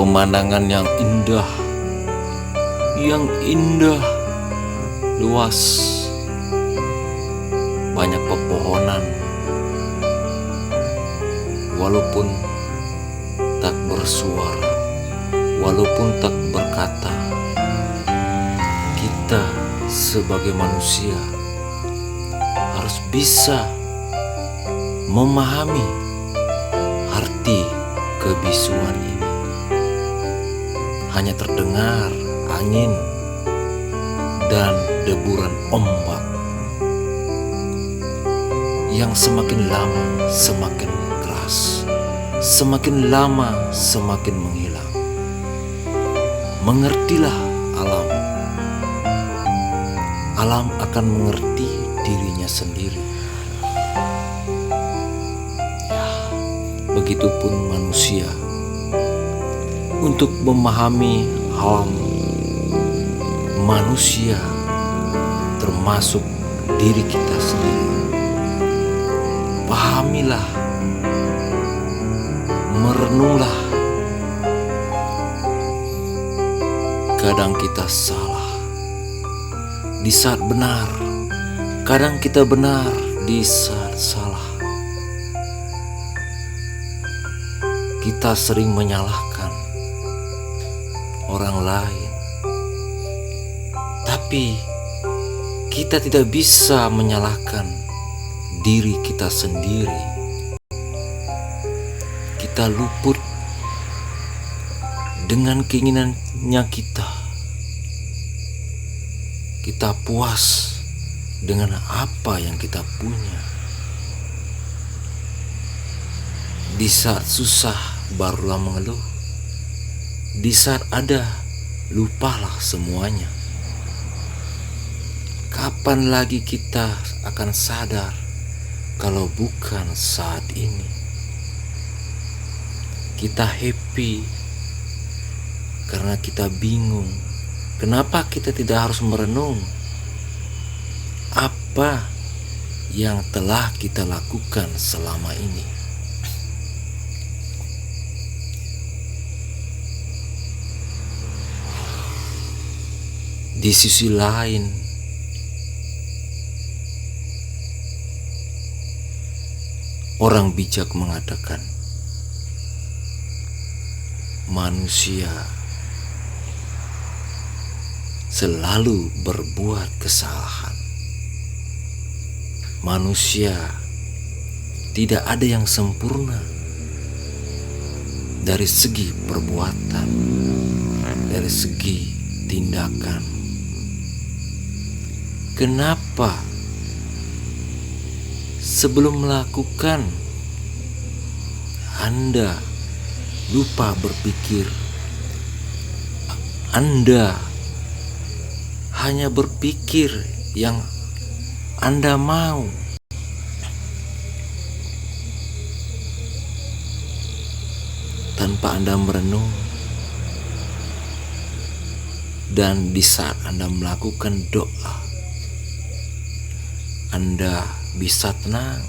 pemandangan yang indah, luas, banyak pepohonan, walaupun tak bersuara, walaupun tak berkata, kita sebagai manusia harus bisa memahami arti kebisuan ini. Hanya terdengar angin dan deburan ombak yang semakin lama semakin keras, semakin lama semakin menghilang. Mengertilah alam. Alam akan mengerti dirinya sendiri. Ya, begitupun manusia. Untuk memahami alam, manusia termasuk diri kita sendiri. Pahamilah, merenunglah. Kadang kita salah di saat benar, kadang kita benar di saat salah. Kita sering menyalahkan orang lain, tapi kita tidak bisa menyalahkan diri kita sendiri. Kita luput dengan keinginannya kita. Kita puas dengan apa yang kita punya. Di saat susah barulah mengeluh. Di saat ada, lupalah semuanya. Kapan lagi kita akan sadar kalau bukan saat ini? Kita happy karena kita bingung. Kenapa kita tidak harus merenung apa yang telah kita lakukan selama ini? Di sisi lain, orang bijak mengatakan, manusia selalu berbuat kesalahan. Manusia tidak ada yang sempurna dari segi perbuatan, dari segi tindakan. Kenapa sebelum melakukan Anda lupa berpikir? Anda hanya berpikir yang Anda mau. Tanpa Anda merenung. Dan di saat Anda melakukan doa, Anda bisa tenang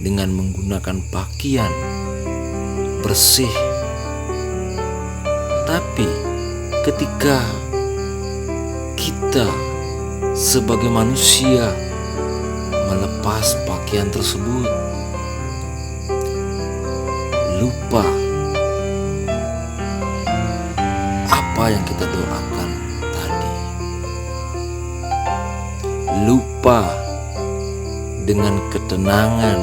dengan menggunakan pakaian bersih. Tapi ketika kita sebagai manusia melepas pakaian tersebut, lupa apa yang kita doakan tadi, lupa dengan ketenangan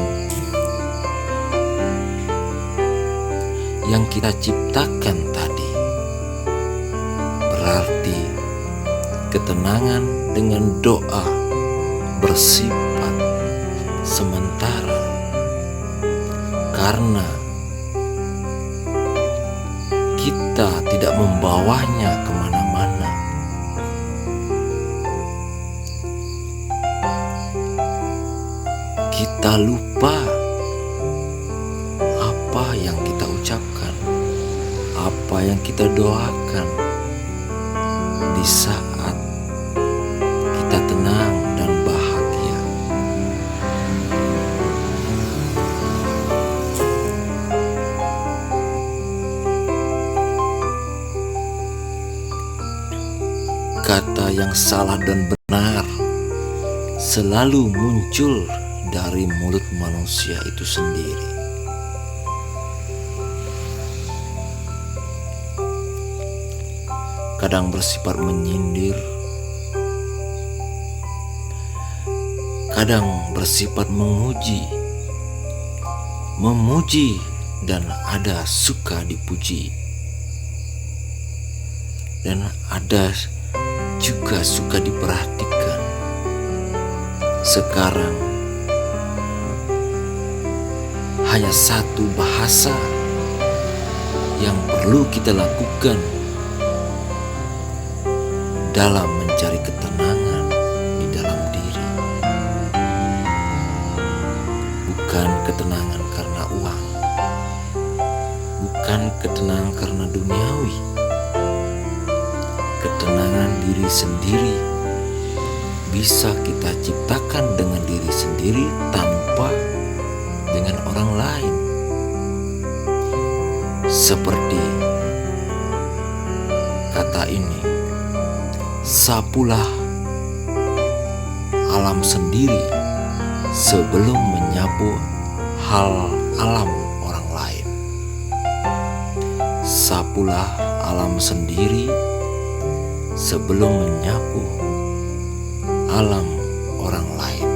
yang kita ciptakan tadi. Berarti ketenangan dengan doa bersifat sementara, karena kita tidak membawanya kemana-mana. Kita lupa apa yang kita ucapkan, apa yang kita doakan di saat kita tenang dan bahagia. yang salah dan benar selalu muncul dari mulut manusia itu sendiri. Kadang bersifat menyindir, kadang bersifat memuji, dan ada suka dipuji, dan ada juga suka diperhatikan. Sekarang hanya satu bahasa yang perlu kita lakukan dalam mencari ketenangan di dalam diri. Bukan ketenangan karena uang, bukan ketenangan karena duniawi. Ketenangan diri sendiri bisa kita ciptakan dengan diri sendiri tanpa dengan orang lain. Seperti kata ini, sapulah alam sendiri sebelum menyapu hal alam orang lain. Sapulah alam sendiri sebelum menyapu alam orang lain.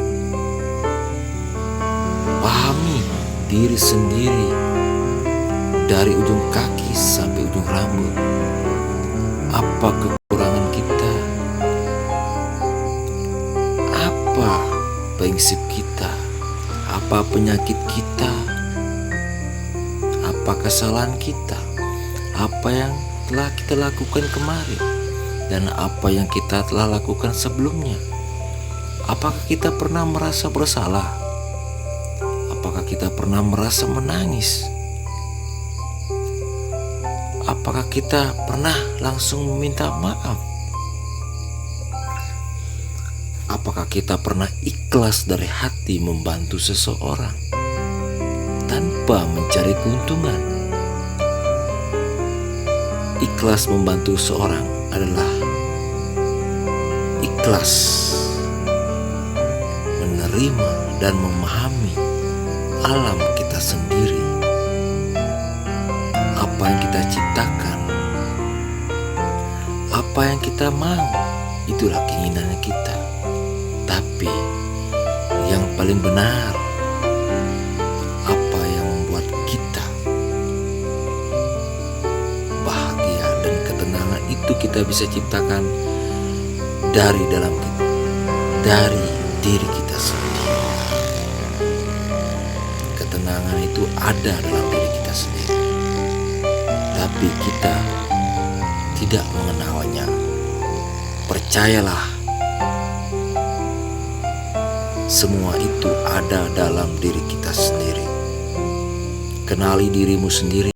Pahami diri sendiri dari ujung kaki sampai ujung rambut. Apa kekurangan kita? Apa prinsip kita? Apa penyakit kita? Apa kesalahan kita? Apa yang telah kita lakukan kemarin? Dan apa yang kita telah lakukan sebelumnya? Apakah kita pernah merasa bersalah? Apakah kita pernah merasa menangis? Apakah kita pernah langsung meminta maaf? Apakah kita pernah ikhlas dari hati membantu seseorang tanpa mencari keuntungan? Ikhlas membantu seorang adalah ikhlas menerima dan memahami alam kita sendiri. Apa yang kita ciptakan, apa yang kita mau, itulah keinginannya kita. Tapi yang paling benar, apa yang membuat kita bahagia dan ketenangan itu kita bisa ciptakan dari dalam kita, dari diri kita sendiri. Ketenangan itu ada dalam diri kita sendiri, tapi kita tidak mengenalnya. Percayalah, semua itu ada dalam diri kita sendiri. Kenali dirimu sendiri.